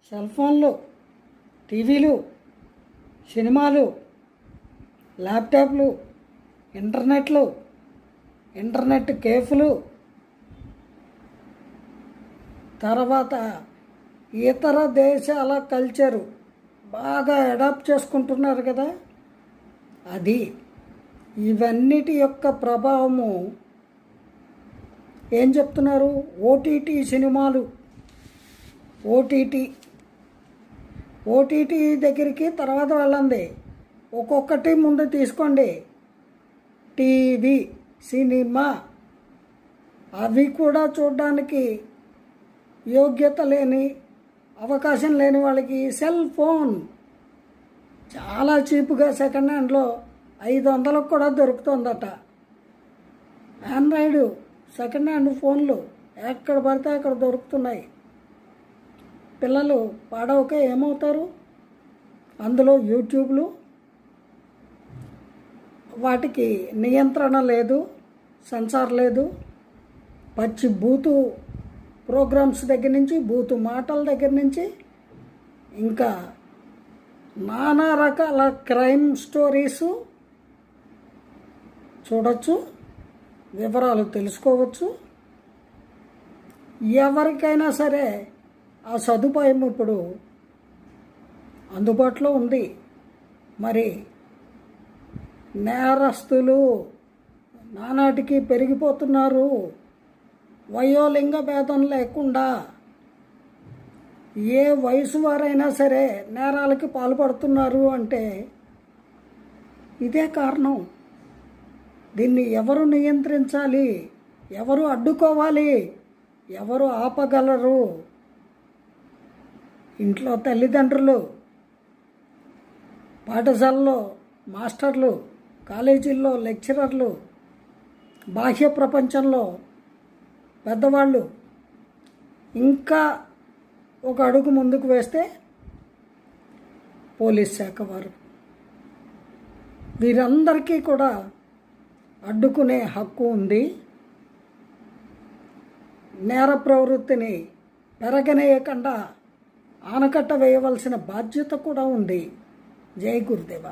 Cell ఫోన్లు, టీవీలు, సినిమాలు, ల్యాప్టాప్లు, ఇంటర్నెట్ కేఫ్లు, తర్వాత ఇతర దేశాల కల్చరు బాగా అడాప్ట్ చేసుకుంటున్నారు కదా, అది ఇవన్నిటి యొక్క ప్రభావము. ఏం చెప్తున్నారు? ఓటీటీ సినిమాలు, ఓటీటీ దగ్గరికి తర్వాత వెళ్ళండి. ఒక్కొక్కటి ముందు తీసుకోండి. టీవీ, సినిమా, అవి కూడా చూడడానికి యోగ్యత లేని, అవకాశం లేని వాళ్ళకి సెల్ ఫోన్ చాలా చీప్గా సెకండ్ హ్యాండ్లో 500కు కూడా దొరుకుతుందట. ఆండ్రాయిడ్ సెకండ్ హ్యాండ్ ఫోన్లు ఎక్కడ పడితే అక్కడ దొరుకుతున్నాయి. పిల్లలు పాడవక ఏమవుతారు? అందులో యూట్యూబ్లు, వాటికి నియంత్రణ లేదు, సెన్సార్ లేదు. పచ్చి బూతు ప్రోగ్రామ్స్ దగ్గర నుంచి, బూతు మాటల దగ్గర నుంచి, ఇంకా నానా రకాల క్రైమ్ స్టోరీసు చూడొచ్చు, వివరాలు తెలుసుకోవచ్చు. ఎవరికైనా సరే ఆ సదుపాయం ఇప్పుడు అందుబాటులో ఉంది. మరి నేరస్తులు నానాటికి పెరిగిపోతున్నారు. వయోలింగ భేదం లేకుండా ఏ వయసు వారైనా సరే నేరాలకి పాల్పడుతున్నారు అంటే ఇదే కారణం. దీన్ని ఎవరు నియంత్రించాలి? ఎవరు అడ్డుకోవాలి? ఎవరు ఆపగలరు? ఇంట్లో తల్లిదండ్రులు, పాఠశాలలో మాస్టర్లు, కాలేజీల్లో లెక్చరర్లు, బాహ్య ప్రపంచంలో పెద్దవాళ్ళు, ఇంకా ఒక అడుగు ముందుకు వేస్తే పోలీస్ శాఖ వారు, వీరందరికీ కూడా అడ్డుకునే హక్కు ఉంది. నేర ప్రవృత్తిని పెరగనేయకుండా ఆనకట్ట వేయవలసిన బాధ్యత కూడా ఉంది. జై గురుదేవ.